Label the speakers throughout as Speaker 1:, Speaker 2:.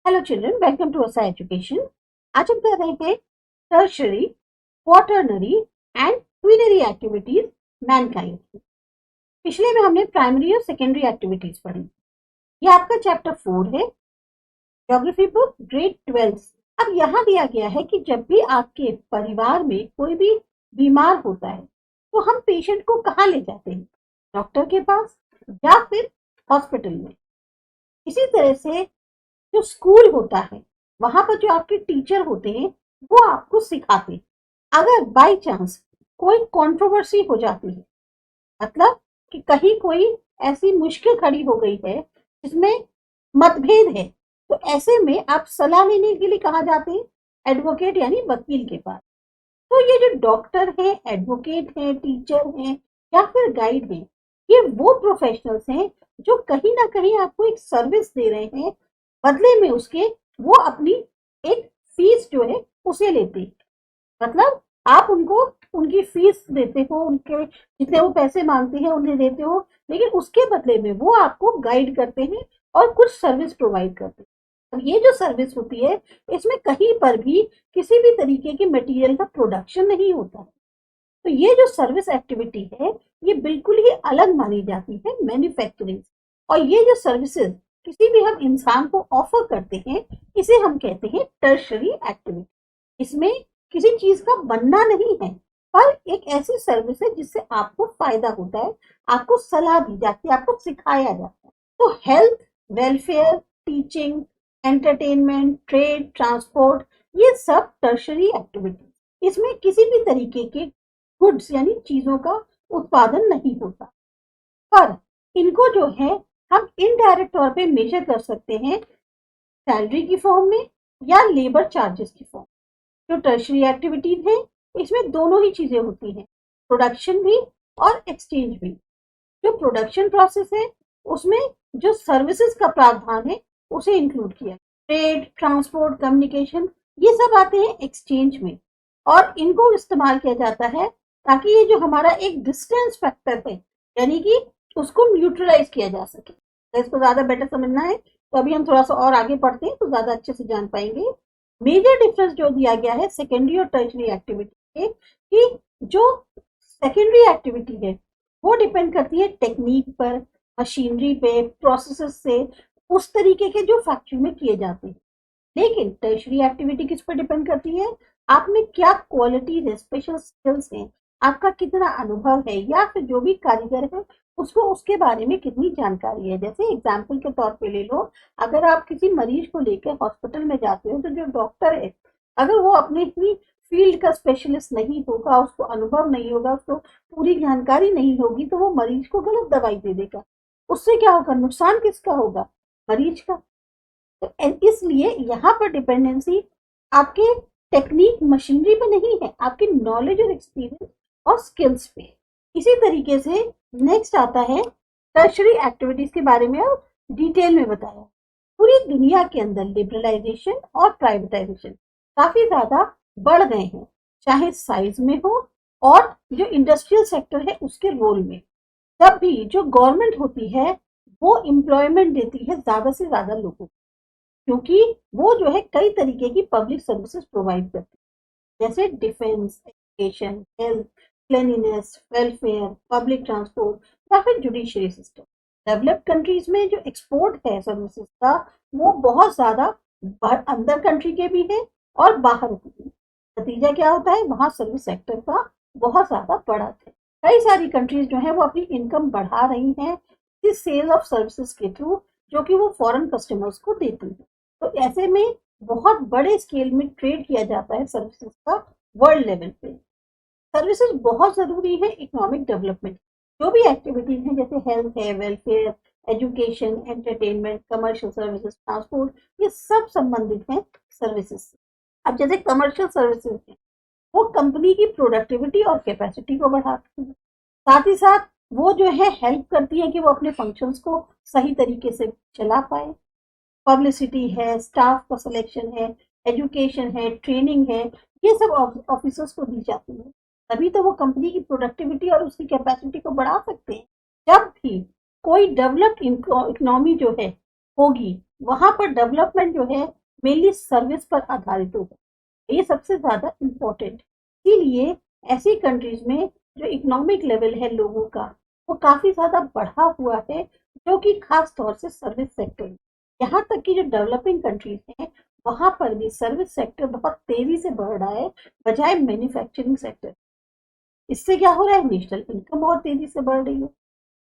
Speaker 1: Hello children, welcome to असा education. आज हम कर रहे हैं tertiary, quaternary and quinary activities Mankind की। पिछले में हमने प्राइमरी और सेकेंडरी एक्टिविटीज पढ़ी। ये आपका चैप्टर 4 है, ज्योग्राफी बुक ग्रेड 12। अब यहाँ दिया गया है कि जब भी आपके परिवार में कोई भी बीमार होता है तो हम पेशेंट को कहाँ ले जाते हैं? डॉक्टर के पास या फिर हॉस्पिटल में। इसी तरह से जो स्कूल होता है वहां पर जो आपके टीचर होते हैं वो आपको सिखाते हैं। अगर बाय चांस कोई कंट्रोवर्सी हो जाती है, मतलब कि कहीं कोई ऐसी मुश्किल खड़ी हो गई है जिसमें मतभेद है, तो ऐसे में आप सलाह लेने के लिए कहा जाते हैं? एडवोकेट यानी वकील के पास। तो ये जो डॉक्टर है, एडवोकेट है, टीचर है या फिर गाइड है, ये वो प्रोफेशनल्स हैं जो कहीं ना कहीं आपको एक सर्विस दे रहे हैं, बदले में उसके वो अपनी एक फीस जो है उसे लेते हैं। मतलब आप उनको उनकी फीस देते हो, उनके जितने वो पैसे मांगते हैं उन्हें देते हो, लेकिन उसके बदले में वो आपको गाइड करते हैं और कुछ सर्विस प्रोवाइड करते हैं। अब ये जो सर्विस होती है, इसमें कहीं पर भी किसी भी तरीके के मटेरियल का प्रोडक्शन नहीं होता है। तो ये जो सर्विस एक्टिविटी है, ये बिल्कुल ही अलग मानी जाती है मैन्युफैक्चरिंग। और ये जो सर्विसेज किसी भी हम इंसान को ऑफर करते हैं, इसे हम कहते हैं टर्शरी एक्टिविटी। इसमें किसी चीज का बनना नहीं है, पर एक ऐसी सर्विस है जिससे आपको फायदा होता है, आपको सलाह दी जाती है, आपको सिखाया जाता है। तो health, welfare, teaching, entertainment, trade, transport, ये सब टर्शरी एक्टिविटी। इसमें किसी भी तरीके के गुड्स यानी चीजों का उत्पादन नहीं होता, पर इनको जो है हम इनडायरेक्ट तौर पे मेजर कर सकते हैं सैलरी की फॉर्म में या लेबर चार्जेस की फॉर्म। जो टर्शरी एक्टिविटीज है, इसमें दोनों ही चीजें होती हैं, प्रोडक्शन भी और एक्सचेंज भी। जो प्रोडक्शन प्रोसेस है उसमें जो सर्विसेज का प्रावधान है उसे इंक्लूड किया। ट्रेड, ट्रांसपोर्ट, कम्युनिकेशन, ये सब आते हैं एक्सचेंज में, और इनको इस्तेमाल किया जाता है ताकि ये जो हमारा एक डिस्टेंस फैक्टर है, यानी कि उसको न्यूट्रलाइज किया जा सके। तो इसको ज्यादा बेटर समझना है तो अभी हम थोड़ा सा और आगे पढ़ते हैं तो ज्यादा अच्छे से जान पाएंगे। मेजर डिफरेंस जो दिया गया है सेकेंडरी और टर्शरी एक्टिविटी के, कि जो सेकेंडरी एक्टिविटी है वो डिपेंड करती है टेक्निक पर, मशीनरी पे, प्रोसेसेस से, उस तरीके के जो फैक्ट्री में किए जाते हैं। लेकिन टर्शरी एक्टिविटी किस पर डिपेंड करती है? आप में क्या क्वालिटीज है, स्पेशल स्किल्स हैं, आपका कितना अनुभव है, या फिर जो भी कारीगर है उसको उसके बारे में कितनी जानकारी है। जैसे एग्जाम्पल के तौर पे ले लो, अगर आप किसी मरीज को लेकर हॉस्पिटल में जाते हो तो जो डॉक्टर है, अगर वो अपने ही फील्ड का स्पेशलिस्ट नहीं होगा, उसको अनुभव नहीं होगा, उसको पूरी जानकारी नहीं होगी, तो वो मरीज को गलत दवाई दे देगा। उससे क्या होगा? नुकसान किसका होगा? मरीज का। तो इसलिए यहाँ पर डिपेंडेंसी आपके टेक्निक, मशीनरी पे नहीं है, आपकी नॉलेज और एक्सपीरियंस और स्किल्स पे। इसी तरीके से नेक्स्ट आता है टर्शरी एक्टिविटीज के बारे में, और डिटेल में बताया। पूरी दुनिया के अंदर लिबरलाइजेशन और प्राइवेटाइजेशन काफी ज्यादा बढ़ गए हैं, चाहे साइज में हो और जो इंडस्ट्रियल सेक्टर है उसके रोल में। तब भी जो गवर्नमेंट होती है वो एम्प्लॉयमेंट देती है ज्यादा से ज्यादा लोगों को, क्योंकि वो जो है कई तरीके की पब्लिक सर्विसेज प्रोवाइड करती है, जैसे defence, education, health, cleanliness, welfare, public transport या फिर जुडिशियरी सिस्टम। डेवलप्ड कंट्रीज में जो एक्सपोर्ट है सर्विसेज का, वो बहुत ज्यादा अंदर कंट्री के भी है और बाहर के भी। नतीजा क्या होता है? वहां सर्विस सेक्टर का बहुत ज्यादा बढ़त है। कई सारी कंट्रीज जो है वो अपनी इनकम बढ़ा रही हैं इस सेल ऑफ सर्विसेज के थ्रू, जो कि वो फॉरेन कस्टमर्स को देती है। तो ऐसे में बहुत बड़े स्केल में ट्रेड किया जाता है सर्विसेज का वर्ल्ड लेवल पे। सर्विसेज बहुत जरूरी है इकोनॉमिक डेवलपमेंट। जो भी एक्टिविटीज हैं जैसे हेल्थ है, welfare, education, entertainment, commercial services, transport, ये सब संबंधित हैं सर्विसेज से। अब जैसे कमर्शियल सर्विसेज है, वो कंपनी की प्रोडक्टिविटी और कैपेसिटी को बढ़ाती है, साथ ही साथ वो जो है हेल्प करती है कि वो अपने फंक्शंस को सही तरीके से चला पाए। पब्लिसिटी है, स्टाफ का सिलेक्शन है, एजुकेशन है, ट्रेनिंग है, ये सब ऑफिसर्स को दी जाती है। तभी तो वो कंपनी की प्रोडक्टिविटी और उसकी कैपेसिटी को बढ़ा सकते हैं। जब भी कोई डेवलप्ड इकोनॉमी जो है होगी, वहां पर डेवलपमेंट जो है मेनली सर्विस पर आधारित होगा, ये सबसे ज्यादा इम्पोर्टेंट। इसीलिए ऐसी कंट्रीज में जो इकोनॉमिक लेवल है लोगों का वो काफी ज्यादा बढ़ा हुआ है, जो कि खास तौर से सर्विस सेक्टर। यहाँ तक कि जो डेवलपिंग कंट्रीज हैं वहां पर भी सर्विस सेक्टर बहुत तेजी से बढ़ रहा है बजाय मैन्युफैक्चरिंग सेक्टर। इससे क्या हो रहा है, नेशनल इनकम बहुत तेजी से बढ़ रही है।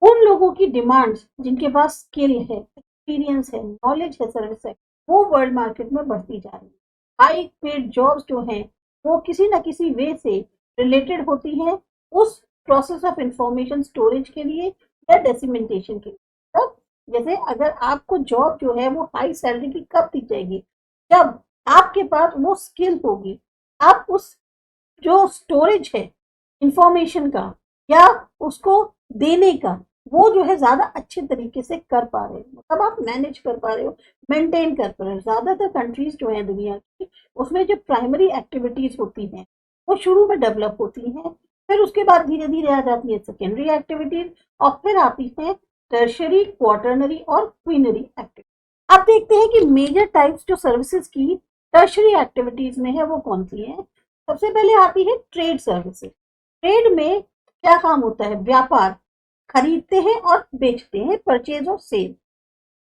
Speaker 1: उन लोगों की डिमांड्स जिनके पास स्किल है, एक्सपीरियंस है, नॉलेज है सर्विस है, वो वर्ल्ड मार्केट में बढ़ती जा रही है। हाई पेड जॉब्स जो हैं वो किसी ना किसी वे से रिलेटेड होती हैं उस प्रोसेस ऑफ इंफॉर्मेशन स्टोरेज के लिए या डॉक्यूमेंटेशन के लिए। तब जैसे अगर आपको जॉब जो है वो हाई सैलरी की कब दी जाएगी, जब आपके पास वो स्किल होगी, आप उस जो स्टोरेज है इंफॉर्मेशन का या उसको देने का, वो जो है ज्यादा अच्छे तरीके से कर पा रहे हो, मतलब आप मैनेज कर पा रहे हो, मेंटेन कर पा रहे हो। ज्यादातर कंट्रीज जो है दुनिया की, उसमें जो प्राइमरी एक्टिविटीज होती हैं वो शुरू में डेवलप होती हैं, फिर उसके बाद धीरे धीरे आ जाती है सेकेंडरी एक्टिविटीज, और फिर आती है टर्शरी, क्वार्टरनरी और क्वीनरी एक्टिविटीज। अब देखते हैं कि मेजर टाइप्स जो सर्विसेज की टर्शरी एक्टिविटीज में है वो कौन सी है। सबसे पहले आती है ट्रेड सर्विसेज। ट्रेड में क्या काम होता है, व्यापार, खरीदते हैं और बेचते हैं, परचेज और सेल।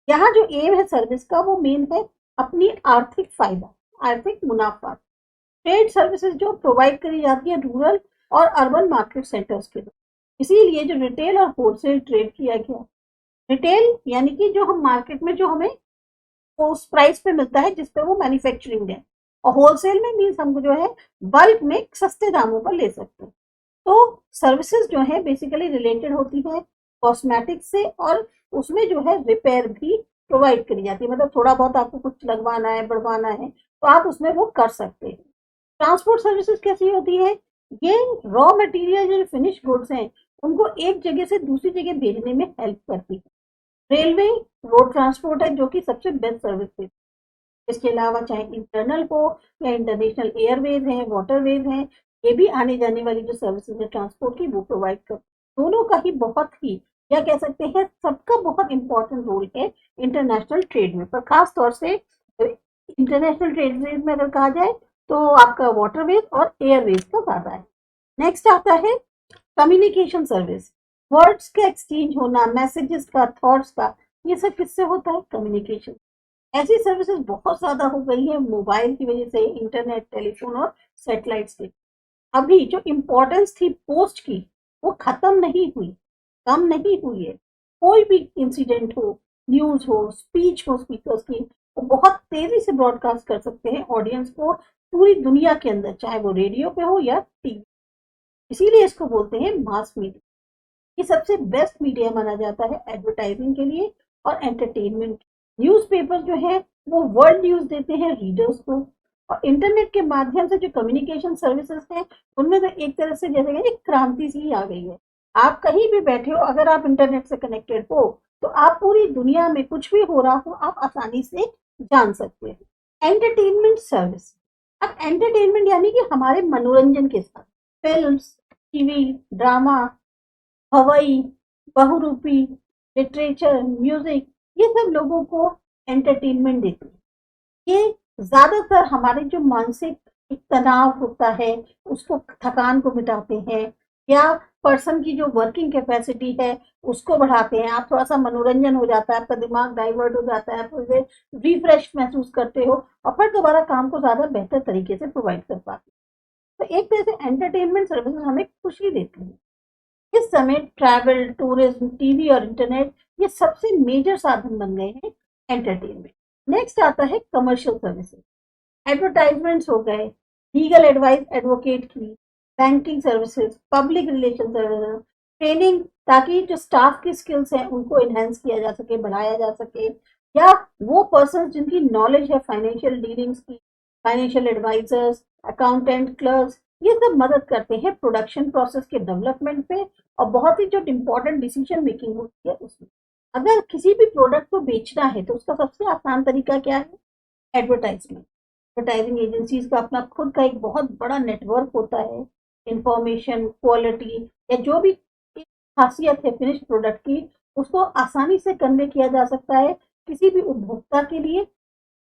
Speaker 1: यहाँ जो एम है सर्विस का वो मेन है अपनी आर्थिक फायदा, आर्थिक मुनाफा। ट्रेड सर्विसेज जो प्रोवाइड करी जाती है रूरल और अर्बन मार्केट सेंटर्स के लिए, इसीलिए जो रिटेल और होलसेल ट्रेड किया गया। रिटेल यानी कि जो हम मार्केट में जो हमें उस प्राइस पे मिलता है जिस पे वो मैन्युफैक्चरिंग है, और होलसेल में मीन्स हम जो है बल्क में सस्ते दामों पर ले सकते हैं। तो सर्विसेज जो है बेसिकली रिलेटेड होती है कॉस्मेटिक्स से, और उसमें जो है रिपेयर भी प्रोवाइड करी जाती है, मतलब थोड़ा बहुत आपको कुछ लगवाना है, बढ़वाना है, तो आप उसमें वो कर सकते हैं। ट्रांसपोर्ट सर्विसेज कैसी होती है, ये रॉ मटेरियल जो फिनिश गुड्स हैं उनको एक जगह से दूसरी जगह भेजने में हेल्प करती है। रेलवे रोड ट्रांसपोर्ट है जो कि सबसे बेस्ट सर्विस है। इसके अलावा चाहे इंटरनल हो या इंटरनेशनल एयरवेज है, वाटरवेज है, ये भी आने जाने वाली जो सर्विसेज है ट्रांसपोर्ट की वो प्रोवाइड कर। दोनों का ही बहुत ही, या कह सकते हैं सबका बहुत इंपॉर्टेंट रोल है इंटरनेशनल ट्रेड में, पर खास तौर से इंटरनेशनल ट्रेड में अगर कहा जाए तो आपका वाटरवेज और एयरवेज का ज्यादा है। नेक्स्ट आता है कम्युनिकेशन सर्विस। वर्ड्स का एक्सचेंज होना, मैसेजेस का, थॉट्स का, ये सब किससे होता है, कम्युनिकेशन। ऐसी सर्विसेज बहुत ज्यादा हो गई है मोबाइल की वजह से, इंटरनेट, टेलीफोन और सैटेलाइट से। अभी जो इम्पोर्टेंस थी पोस्ट की वो खत्म नहीं हुई, कम नहीं हुई है। कोई भी इंसिडेंट हो, न्यूज हो, स्पीच हो स्पीकर्स की, वो बहुत तेजी से ब्रॉडकास्ट कर सकते हैं ऑडियंस को पूरी दुनिया के अंदर, चाहे वो रेडियो पे हो या टीवी। इसीलिए इसको बोलते हैं मास मीडिया। ये सबसे बेस्ट मीडिया माना जाता है एडवर्टाइजिंग के लिए और एंटरटेनमेंट। न्यूज़पेपर जो है वो वर्ल्ड न्यूज देते हैं रीडर्स को, और इंटरनेट के माध्यम से जो कम्युनिकेशन सर्विसेज हैं उनमें तो एक तरह से जैसे एक क्रांति सी आ गई है। आप कहीं भी बैठे हो, अगर आप इंटरनेट से कनेक्टेड हो तो आप पूरी दुनिया में कुछ भी हो रहा हो आप आसानी से जान सकते हैं। एंटरटेनमेंट सर्विस, अब एंटरटेनमेंट यानी कि हमारे मनोरंजन के साथ फिल्म्स, टीवी, ड्रामा, हवाई, बहुरूपी, लिटरेचर, म्यूजिक, ये सब लोगों को एंटरटेनमेंट देती है। ये ज्यादातर हमारे जो मानसिक एक तनाव होता है उसको, थकान को मिटाते हैं, या पर्सन की जो वर्किंग कैपेसिटी है उसको बढ़ाते हैं। आप थोड़ा सा मनोरंजन हो जाता है, आपका दिमाग डाइवर्ट हो जाता है, आप रिफ्रेश महसूस करते हो और फिर दोबारा काम को ज्यादा बेहतर तरीके से प्रोवाइड कर पाते हो। तो एक तरह से एंटरटेनमेंट सर्विसेज हमें खुशी देती है। इस समय ट्रैवल, टूरिज्म, टीवी और इंटरनेट ये सबसे मेजर साधन बन गए हैं एंटरटेनमेंट। नेक्स्ट आता है कमर्शियल सर्विसेज। एडवर्टाइजमेंट्स हो गए, लीगल एडवाइस एडवोकेट की, banking services, public relation services, training, ताकि जो स्टाफ की स्किल्स हैं उनको इनहेंस किया जा सके, बढ़ाया जा सके, या वो पर्सन जिनकी नॉलेज है फाइनेंशियल डीलिंग्स की, फाइनेंशियल एडवाइजर्स, अकाउंटेंट, क्लर्क्स, ये सब मदद करते हैं प्रोडक्शन प्रोसेस के डेवलपमेंट पे, और बहुत ही जो इम्पोर्टेंट डिसीजन मेकिंग होती है उसमें। अगर किसी भी प्रोडक्ट को बेचना है तो उसका सबसे आसान तरीका क्या है, एडवर्टाइजमेंट। एडवर्टाइजिंग एजेंसीज का अपना खुद का एक बहुत बड़ा नेटवर्क होता है। इंफॉर्मेशन, क्वालिटी या जो भी खासियत है फिनिश प्रोडक्ट की, उसको आसानी से कन्वे किया जा सकता है किसी भी उपभोक्ता के लिए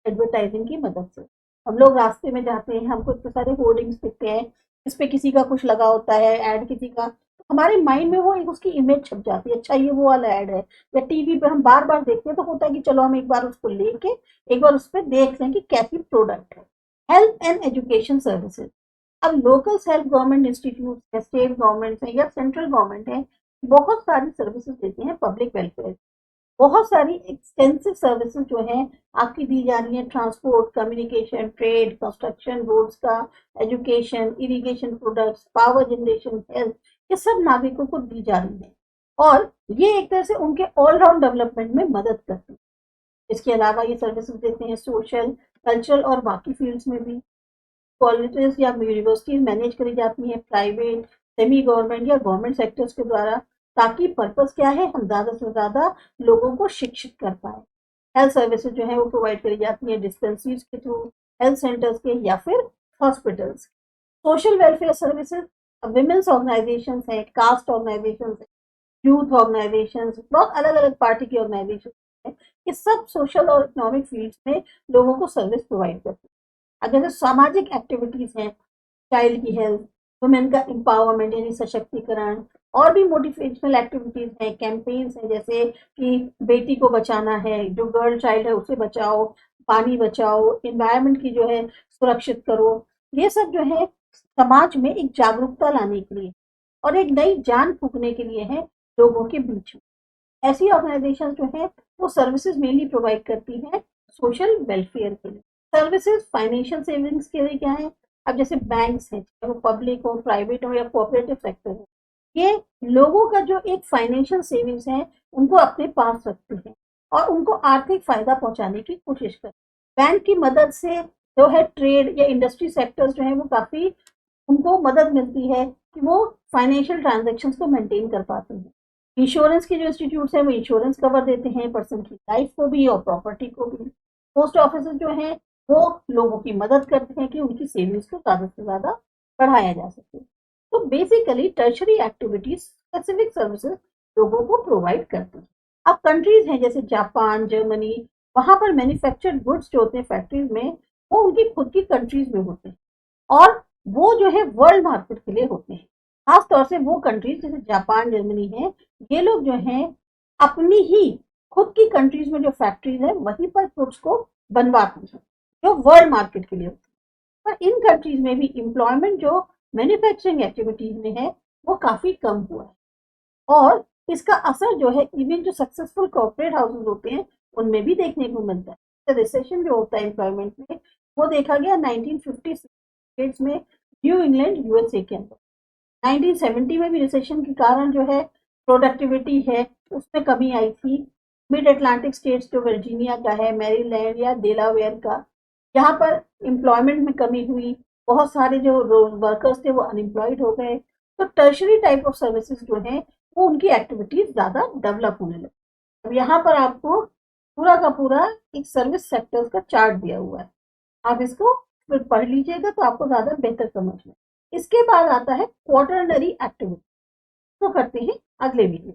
Speaker 1: एडवर्टाइजिंग की मदद से। हम लोग रास्ते में जाते हैं, हमको इतने सारे होर्डिंग्स दिखते हैं, इस पे किसी का कुछ लगा होता है, ऐड किसी का, तो हमारे माइंड में वो उसकी इमेज छप जाती है, अच्छा ये वो वाला ऐड है। या टीवी पे हम बार बार देखते हैं तो होता है कि चलो हम एक बार उसको लेके एक बार उस पर देख लें कि कैसी प्रोडक्ट है। Health and education services. अब लोकल सेल्फ गवर्नमेंट इंस्टीट्यूट है, स्टेट गवर्नमेंट है या सेंट्रल गवर्नमेंट है, बहुत सारी सर्विसेज देती हैं पब्लिक वेलफेयर। बहुत सारी एक्सटेंसिव सर्विसेज जो है आपकी दी जा रही है, transport, communication, trade, construction, roads का, education, irrigation products, power generation, health, ये सब नागरिकों को दी जा रही है और ये एक तरह से उनके ऑलराउंड डेवलपमेंट में मदद करती है। इसके अलावा ये सर्विसेज देते हैं सोशल, कल्चरल और बाकी फील्ड्स में भी। कॉलेजेस या यूनिवर्सिटीज मैनेज करी जाती हैं प्राइवेट, सेमी गवर्नमेंट या गवर्नमेंट सेक्टर्स के द्वारा, ताकि पर्पस क्या है, हम ज़्यादा से ज़्यादा लोगों को शिक्षित कर पाए। हेल्थ सर्विसेज जो है वो प्रोवाइड करी जाती हैं डिस्पेंसरीज के थ्रू, हेल्थ सेंटर्स के या फिर hospitals. Social welfare services, women's organisation है, कास्ट ऑर्गेनाइजेशन है, यूथ ऑर्गेनाइजेशन, बहुत अलग अलग पार्टी की ऑर्गेनाइजेशन है, ये सब सोशल और इकोनॉमिक फील्ड्स में लोगों को सर्विस प्रोवाइड करती है। अगर सामाजिक एक्टिविटीज हैं, चाइल्ड की हेल्थ, वुमेन का एम्पावरमेंट यानी सशक्तिकरण, और भी मोटिवेशनल एक्टिविटीज हैं, कैंपेन्स हैं, जैसे कि बेटी को बचाना है, जो गर्ल चाइल्ड है उसे बचाओ, पानी बचाओ, इन्वायरमेंट की जो है सुरक्षित करो। ये सब जो है समाज में एक जागरूकता लाने के लिए और एक नई जान फूंकने के लिए है लोगों के बीच में। ऐसी ऑर्गेनाइजेशन जो है वो सर्विसेज मेनली प्रोवाइड करती हैं सोशल वेलफेयर के लिए। सर्विसेज फाइनेंशियल सेविंग्स के लिए क्या है, अब जैसे बैंक्स हैं, चाहे वो पब्लिक हो, प्राइवेट हो या कोऑपरेटिव सेक्टर हो, ये लोगों का जो एक फाइनेंशियल सेविंग्स है उनको अपने पास रखते हैं और उनको आर्थिक फायदा पहुंचाने की कोशिश करते हैं। बैंक की मदद से जो है ट्रेड या इंडस्ट्री सेक्टर्स जो है वो काफी उनको मदद मिलती है कि वो फाइनेंशियल ट्रांजेक्शन्स को मेंटेन कर पाते हैं। इंश्योरेंस के जो इंस्टीट्यूट है वो इंश्योरेंस कवर देते हैं पर्सन की लाइफ को भी और प्रॉपर्टी को भी। पोस्ट ऑफिस जो है वो लोगों की मदद करते हैं कि उनकी सेविंग्स को ज़्यादा से ज़्यादा बढ़ाया जा सके। तो basically tertiary activities specific services लोगों को प्रोवाइड करती हैं। अब कंट्रीज हैं जैसे जापान, जर्मनी, वहां पर मैन्युफैक्चर्ड गुड्स जो होते हैं फैक्ट्रीज में वो उनकी खुद की कंट्रीज में होते हैं और वो जो है वर्ल्ड मार्केट के लिए होते हैं। खास तौर से वो कंट्रीज जैसे जापान, जर्मनी है, ये लोग जो हैं अपनी ही खुद की कंट्रीज में जो फैक्ट्रीज है वहीं पर गुड्स को बनवाती हैं जो वर्ल्ड मार्केट के लिए होती है। पर इन कंट्रीज में भी एम्प्लॉयमेंट जो मैन्युफैक्चरिंग एक्टिविटीज में है वो काफी कम हुआ है और इसका असर जो है इवन जो सक्सेसफुल कॉर्पोरेट हाउसेज होते हैं उनमें भी देखने को मिलता है। रिसेशन जो होता है एम्प्लॉयमेंट में वो देखा गया 1950 में न्यू इंग्लैंड यूएसए के अंदर। 1970 में भी रिसेशन के कारण जो है प्रोडक्टिविटी है उसमें कमी आई थी। मिड अटलांटिक स्टेट्स जो वर्जीनिया का है, मैरीलैंड या डेलावेयर का, यहाँ पर एम्प्लॉयमेंट में कमी हुई, बहुत सारे जो वर्कर्स थे वो अनएम्प्लॉयड हो गए। तो टर्शरी टाइप ऑफ सर्विसेज जो है वो उनकी एक्टिविटीज ज्यादा डेवलप होने लगी। अब यहाँ पर आपको पूरा का पूरा एक सर्विस सेक्टर्स का चार्ट दिया हुआ है, आप इसको फिर पढ़ लीजिएगा तो आपको ज्यादा बेहतर समझ में। इसके बाद आता है क्वार्टरनरी एक्टिविटी, तो करते हैं अगले वीडियो।